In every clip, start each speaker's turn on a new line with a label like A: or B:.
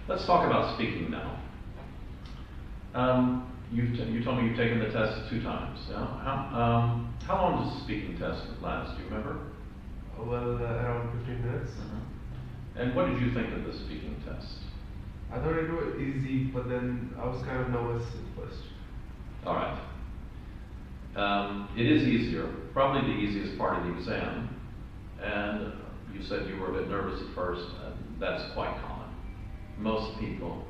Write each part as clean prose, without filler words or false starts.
A: Let's talk about speaking now. You told me you've taken the test 2 times. How long does the speaking test last? Do you remember?
B: Well, around 15 minutes.
A: And what did you think of the speaking test?
B: I thought it was easy, but then I was kind of nervous at first.
A: All right. It is easier, probably the easiest part of the exam. And you said you were a bit nervous at first, and that's quite common. Most people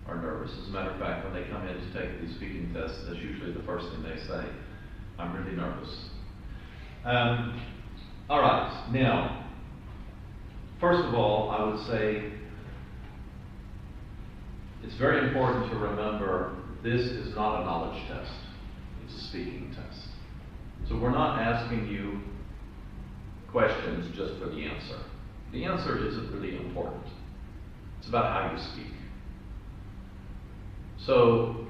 A: are nervous. As a matter of fact, when they come in to take these speaking tests, that's usually the first thing they say. I'm really nervous. All right, now, first of all, I would say it's very important to remember this is not a knowledge test. It's a speaking test. So we're not asking you questions just for the answer. The answer isn't really important. It's about how you speak. So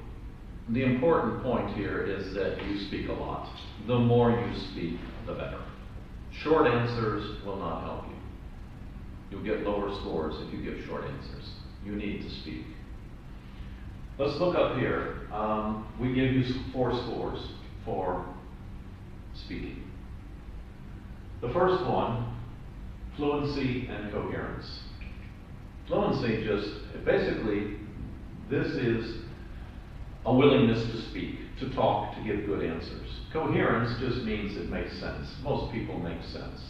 A: the important point here is that you speak a lot. The more you speak, the better. Short answers will not help you. You'll get lower scores if you give short answers. You need to speak. Let's look up here. We give you 4 scores for speaking. The first one, fluency and coherence. Fluency basically, this is a willingness to speak, to talk, to give good answers. Coherence just means it makes sense. Most people make sense.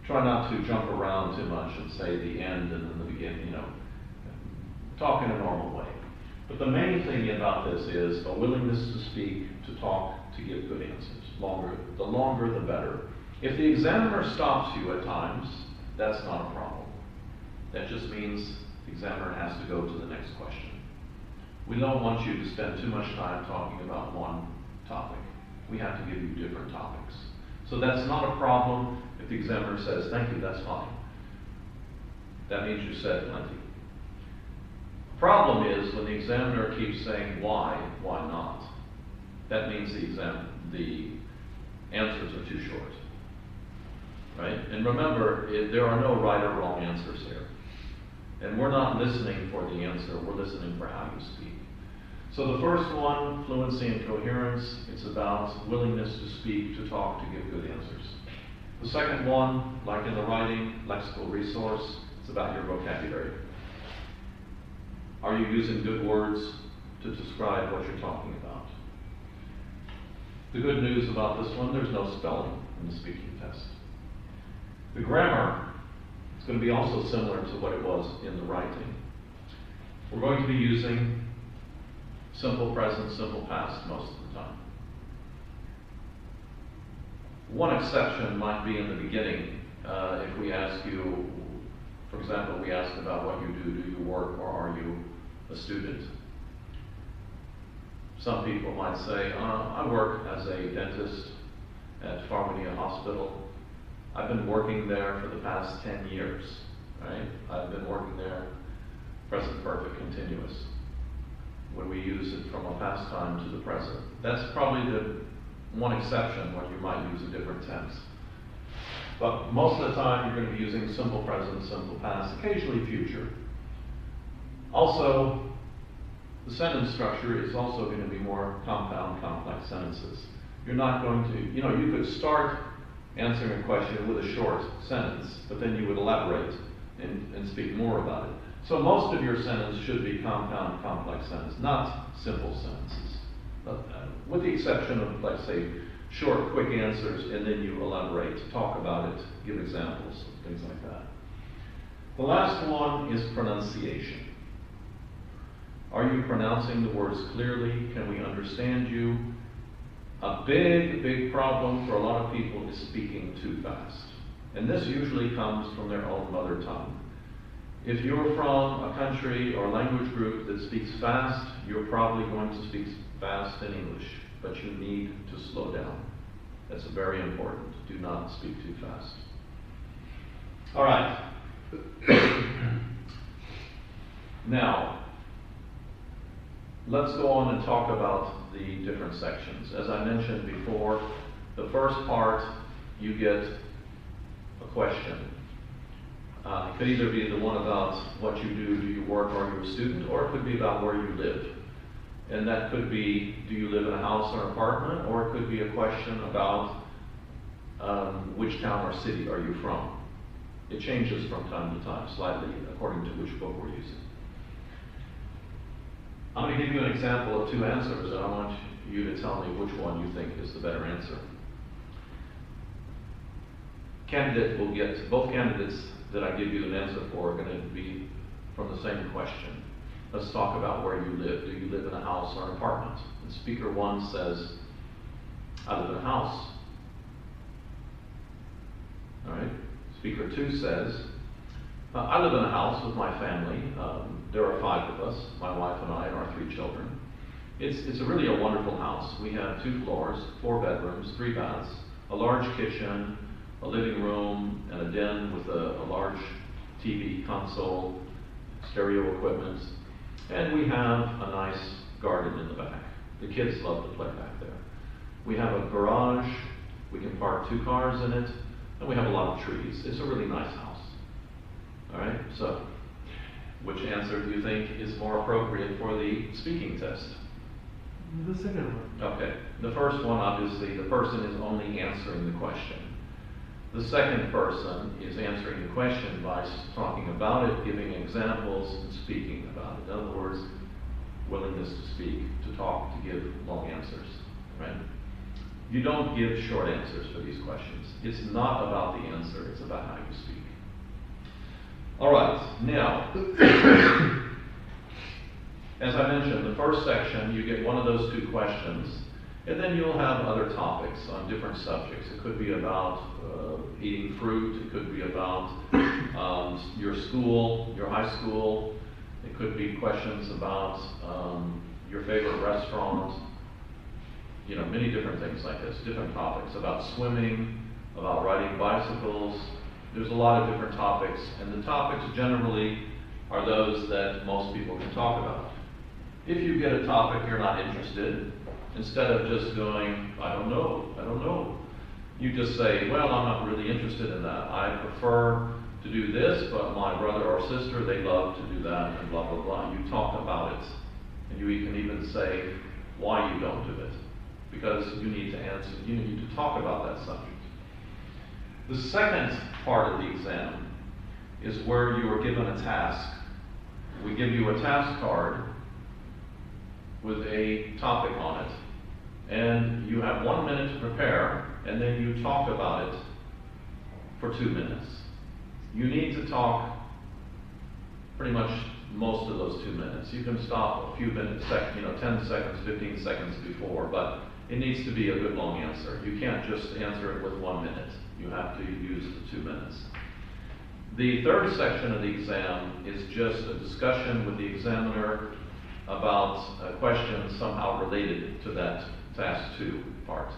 A: Try not to jump around too much and say the end and then the beginning, talk in a normal way. But the main thing about this is a willingness to speak, to talk, to give good answers. The longer, the better. If the examiner stops you at times, that's not a problem. That just means the examiner has to go to the next question. We don't want you to spend too much time talking about one topic. We have to give you different topics. So that's not a problem if the examiner says, thank you, that's fine. That means you said plenty. Problem is when the examiner keeps saying why not? That means the answers are too short. Right? And remember, there are no right or wrong answers here. And we're not listening for the answer, we're listening for how you speak. So the first one, fluency and coherence, it's about willingness to speak, to talk, to give good answers. The second one, like in the writing, lexical resource, it's about your vocabulary. Are you using good words to describe what you're talking about? The good news about this one, there's no spelling in the speaking test. The grammar is going to be also similar to what it was in the writing. We're going to be using simple present, simple past most of the time. One exception might be in the beginning. If we ask you, for example, we ask about what you do you work or are you a student? Some people might say, I work as a dentist at Pharmacia Hospital. I've been working there for the past 10 years, right? I've been working there present perfect continuous. When we use it from a past time to the present. That's probably the one exception when you might use a different tense. But most of the time you're going to be using simple present, simple past, occasionally future. Also, the sentence structure is also going to be more compound, complex sentences. You're not going to, you could start answering a question with a short sentence, but then you would elaborate and speak more about it. So most of your sentence should be compound, complex sentence, not simple sentences. But, with the exception of, let's say, short, quick answers, and then you elaborate, talk about it, give examples, things like that. The last one is pronunciation. Are you pronouncing the words clearly? Can we understand you? A big problem for a lot of people is speaking too fast. And this usually comes from their own mother tongue. If you're from a country or language group that speaks fast, you're probably going to speak fast in English, but you need to slow down. That's very important. Do not speak too fast. All right. Now, let's go on and talk about the different sections. As I mentioned before, the first part, you get a question. It could either be the one about what you do you work, or are you a student, or it could be about where you live. And that could be, do you live in a house or an apartment, or it could be a question about which town or city are you from. It changes from time to time, slightly, according to which book we're using. I'm going to give you an example of two answers, and I want you to tell me which one you think is the better answer. Candidate will get, both candidates that I give you an answer for are going to be from the same question. Let's talk about where you live. Do you live in a house or an apartment? And speaker one says, I live in a house. All right. Speaker two says, I live in a house with my family. There are 5 of us, my wife and I and our 3 children. It's really a wonderful house. We have 2 floors, 4 bedrooms, 3 baths, a large kitchen, a living room, and a den with a large TV console, stereo equipment, and we have a nice garden in the back. The kids love to play back there. We have a garage, we can park 2 cars in it, and we have a lot of trees. It's a really nice house. All right, so which answer do you think is more appropriate for the speaking test?
B: The second one.
A: Okay, the first one, obviously, the person is only answering the question. The second person is answering the question by talking about it, giving examples, and speaking about it. In other words, willingness to speak, to talk, to give long answers, right? You don't give short answers for these questions. It's not about the answer, it's about how you speak. All right, now, as I mentioned, the first section, you get one of those 2 questions, and then you'll have other topics on different subjects. It could be about eating fruit, it could be about your school, your high school, it could be questions about your favorite restaurant, you know, many different things like this, different topics, about swimming, about riding bicycles. There's a lot of different topics, and the topics generally are those that most people can talk about. If you get a topic you're not interested, instead of just going, I don't know, you just say, well, I'm not really interested in that. I prefer to do this, but my brother or sister, they love to do that, and blah, blah, blah. You talk about it, and you can even say why you don't do it, because you need to answer, you need to talk about that subject. The second part of the exam is where you are given a task. We give you a task card with a topic on it, and you have 1 minute to prepare, and then you talk about it for 2 minutes. You need to talk pretty much most of those 2 minutes. You can stop a few minutes, 10 seconds, 15 seconds before, but it needs to be a good long answer. You can't just answer it with 1 minute. You have to use the 2 minutes. The third section of the exam is just a discussion with the examiner about a question somehow related to that task 2 part.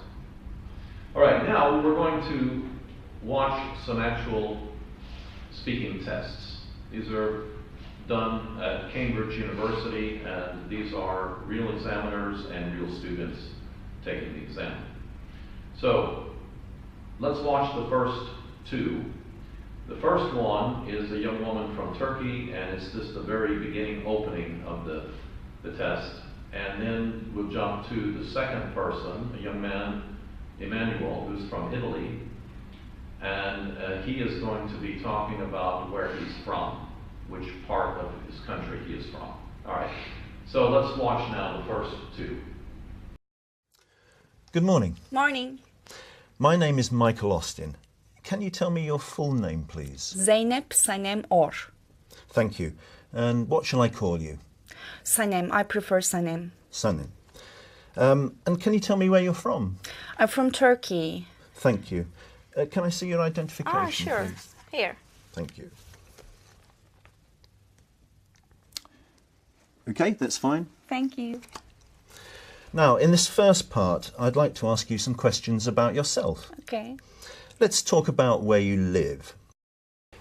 A: All right, now we're going to watch some actual speaking tests. These are done at Cambridge University, and these are real examiners and real students taking the exam. So let's watch the first 2. The first one is a young woman from Turkey, and it's just the very beginning opening of the test. And then we'll jump to the second person, a young man, Emmanuel, who's from Italy. And he is going to be talking about where he's from, which part of his country he is from. All right, so let's watch now the first 2.
C: Good morning.
D: Morning.
C: My name is Michael Austin. Can you tell me your full name, please?
D: Zeynep Sanem Or.
C: Thank you. And what shall I call you?
D: Sanem. I prefer Sanem.
C: Sanem. And can you tell me where you're from?
D: I'm from Turkey.
C: Thank you. Can I see your identification,
D: Sure.
C: please?
D: Here.
C: Thank you. Okay, that's fine.
D: Thank you.
C: Now, in this first part, I'd like to ask you some questions about yourself.
D: Okay.
C: Let's talk about where you live.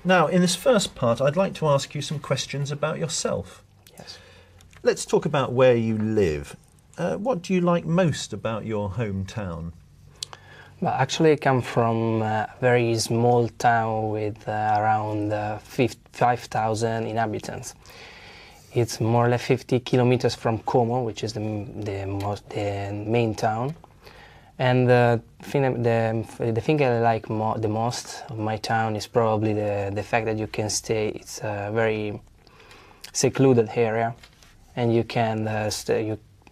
C: Now, in this first part, I'd like to ask you some questions about yourself.
E: Yes.
C: Let's talk about where you live. What do you like most about your hometown?
E: But actually, I come from a very small town with around 5,000 inhabitants. It's more or less 50 kilometers from Como, which is the main town. And the thing I like the most of my town is probably the fact that you can stay. It's a very secluded area, and you can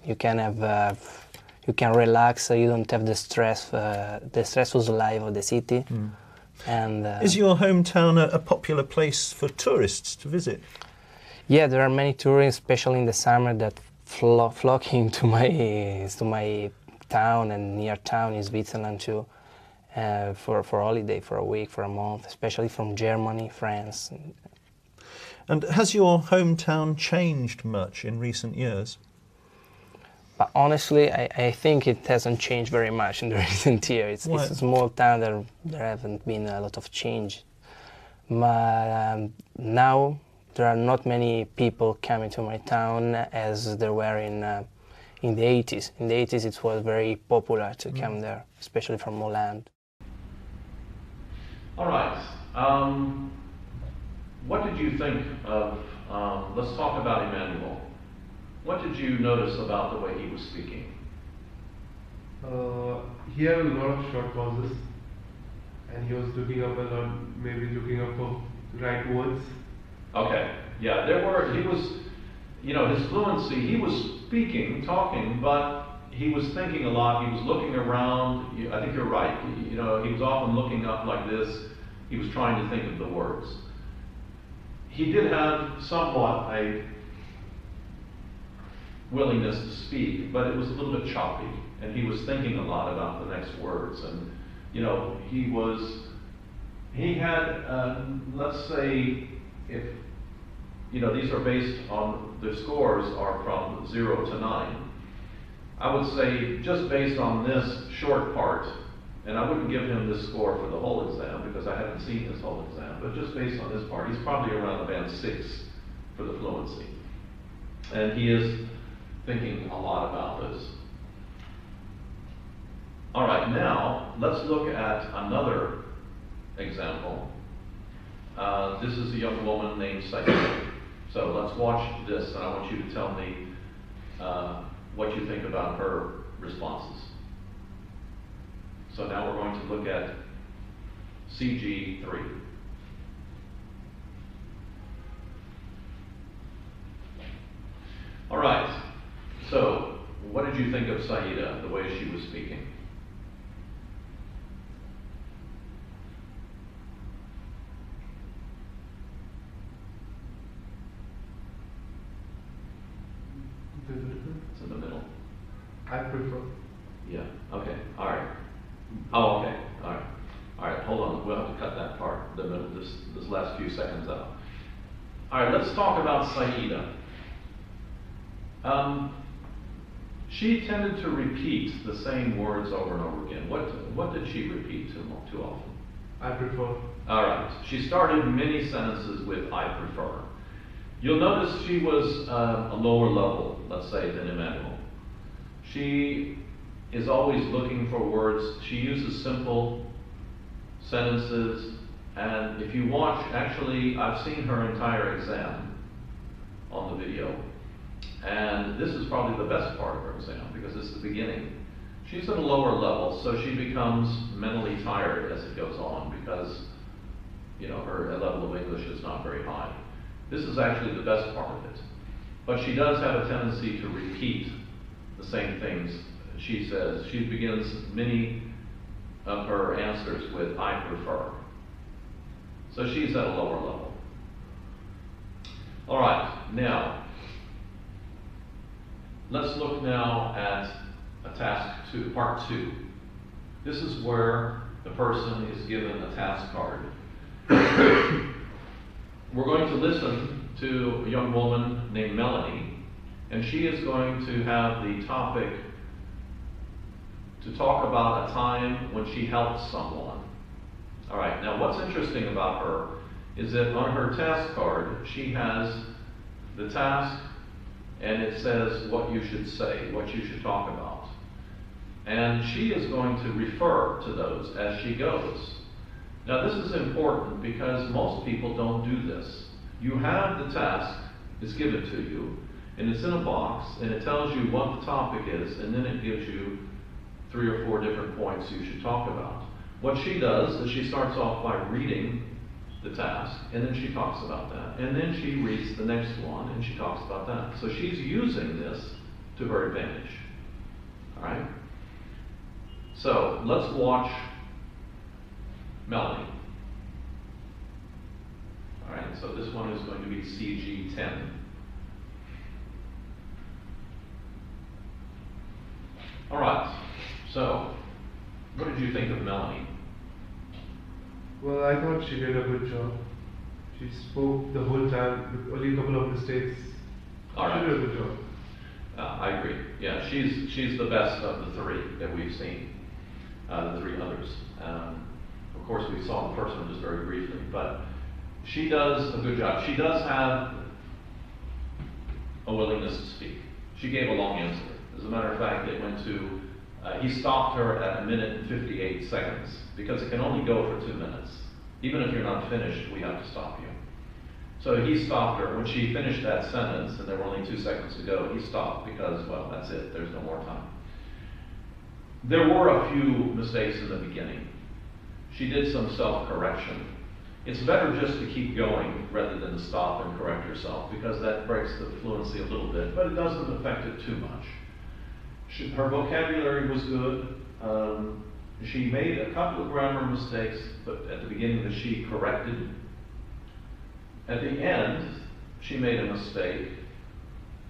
E: you can relax. So you don't have the stressful life of the city.
C: Mm.
E: And
C: is your hometown a popular place for tourists to visit?
E: Yeah, there are many tourists, especially in the summer, that flocking to my town and near town in Switzerland too, for holiday, for a week, for a month, especially from Germany, France.
C: And has your hometown changed much in recent years?
E: But honestly, I think it hasn't changed very much in the recent years. It's a small town, there haven't been a lot of change. But now there are not many people coming to my town as there were in the 80s. In the 80s it was very popular to come there, especially from Holland.
A: All right. What did you think of, let's talk about Emmanuel. What did you notice about the way he was speaking?
B: He had a lot of short pauses, and he was looking up a lot, maybe looking up for right words.
A: Okay, yeah, he was, you know, his fluency, he was speaking, talking, but he was thinking a lot, he was looking around. I think you're right, you know, he was often looking up like this, he was trying to think of the words. He did have somewhat a willingness to speak, but it was a little bit choppy, and he was thinking a lot about the next words, and, you know, he had, let's say, if, you know, these are based on, the scores are from 0 to 9. I would say, just based on this short part, and I wouldn't give him this score for the whole exam because I haven't seen his whole exam, but just based on this part, he's probably around a band 6 for the fluency. And he is thinking a lot about this. All right, now let's look at another example. This is a young woman named Saida. So let's watch this, and I want you to tell me what you think about her responses. So now we're going to look at CG3. All right, so what did you think of Saida, the way she was speaking? It's in the middle.
B: I prefer.
A: Yeah, okay, all right. Oh, okay, all right. All right, hold on, we'll have to cut that part, the middle, this last few seconds out. All right, let's talk about Saida. She tended to repeat the same words over and over again. What did she repeat too often?
B: I prefer.
A: All right, she started many sentences with I prefer. You'll notice she was a lower level, let's say, than Emmanuel. She is always looking for words. She uses simple sentences, and if you watch, actually, I've seen her entire exam on the video, and this is probably the best part of her exam because it's the beginning. She's at a lower level, so she becomes mentally tired as it goes on because, you know, her level of English is not very high. This is actually the best part of it. But she does have a tendency to repeat the same things she says. She begins many of her answers with I prefer. So she's at a lower level. All right, now, let's look now at a task 2, part 2. This is where the person is given a task card. We're going to listen to a young woman named Melanie, and she is going to have the topic to talk about a time when she helped someone. All right, now what's interesting about her is that on her task card, she has the task, and it says what you should say, what you should talk about. And she is going to refer to those as she goes. Now this is important because most people don't do this. You have the task, it's given to you, and it's in a box, and it tells you what the topic is, and then it gives you 3 or 4 different points you should talk about. What she does is she starts off by reading the task, and then she talks about that. And then she reads the next one, and she talks about that. So she's using this to her advantage. All right? So let's watch Melanie. All right, so this one is going to be CG10. All right, so what did you think of Melanie?
B: Well, I thought she did a good job. She spoke the whole time with only a couple of mistakes.
A: All right.
B: She did a good job.
A: I agree. Yeah, she's the best of the 3 that we've seen, the 3 others. Of course, we saw the first one just very briefly, but she does a good job. She does have a willingness to speak. She gave a long answer. As a matter of fact, it went to, he stopped her at 1 minute and 58 seconds, because it can only go for 2 minutes. Even if you're not finished, we have to stop you. So he stopped her. When she finished that sentence, and there were only 2 seconds to go, he stopped because, well, that's it. There's no more time. There were a few mistakes in the beginning. She did some self-correction. It's better just to keep going rather than to stop and correct herself, because that breaks the fluency a little bit, but it doesn't affect it too much. Her vocabulary was good. She made a couple of grammar mistakes, but at the beginning that she corrected. At the end, she made a mistake.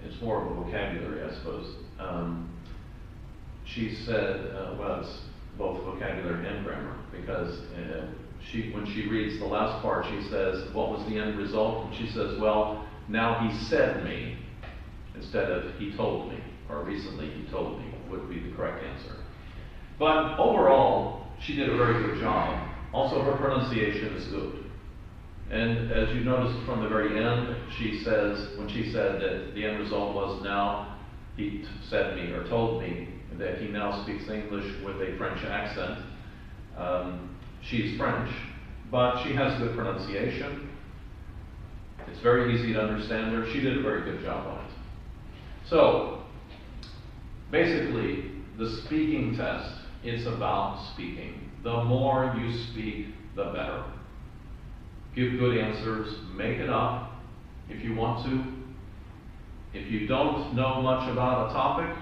A: It's more of a vocabulary, I suppose. She said, well, it's both vocabulary and grammar, because when she reads the last part, she says, what was the end result? And she says, well, now he said me, instead of he told me, or recently he told me, would be the correct answer. But overall, she did a very good job. Also, her pronunciation is good. And as you noticed from the very end, she says, when she said that the end result was now he said me or told me that he now speaks English with a French accent. She's French, but she has good pronunciation. It's very easy to understand her. She did a very good job on it. So, basically, the speaking test is about speaking. The more you speak, the better. Give good answers, make it up if you want to. If you don't know much about a topic,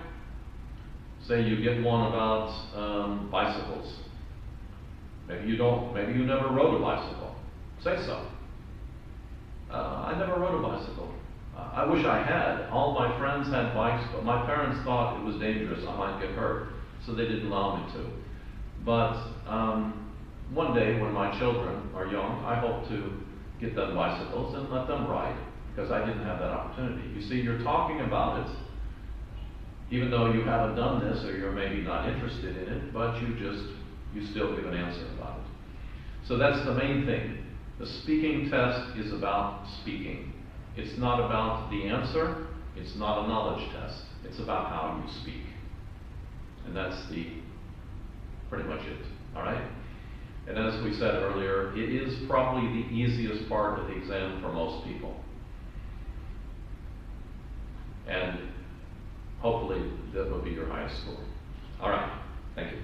A: say you get one about bicycles. Maybe you don't, maybe you never rode a bicycle. Say so. I never rode a bicycle. I wish I had. All my friends had bikes, but my parents thought it was dangerous. I might get hurt, so they didn't allow me to. But one day when my children are young, I hope to get them bicycles and let them ride, because I didn't have that opportunity. You see, you're talking about it, even though you haven't done this or you're maybe not interested in it, but you still give an answer about it. So that's the main thing. The speaking test is about speaking. It's not about the answer. It's not a knowledge test. It's about how you speak. And that's pretty much it. All right? And as we said earlier, it is probably the easiest part of the exam for most people. And hopefully that will be your highest score. All right. Thank you.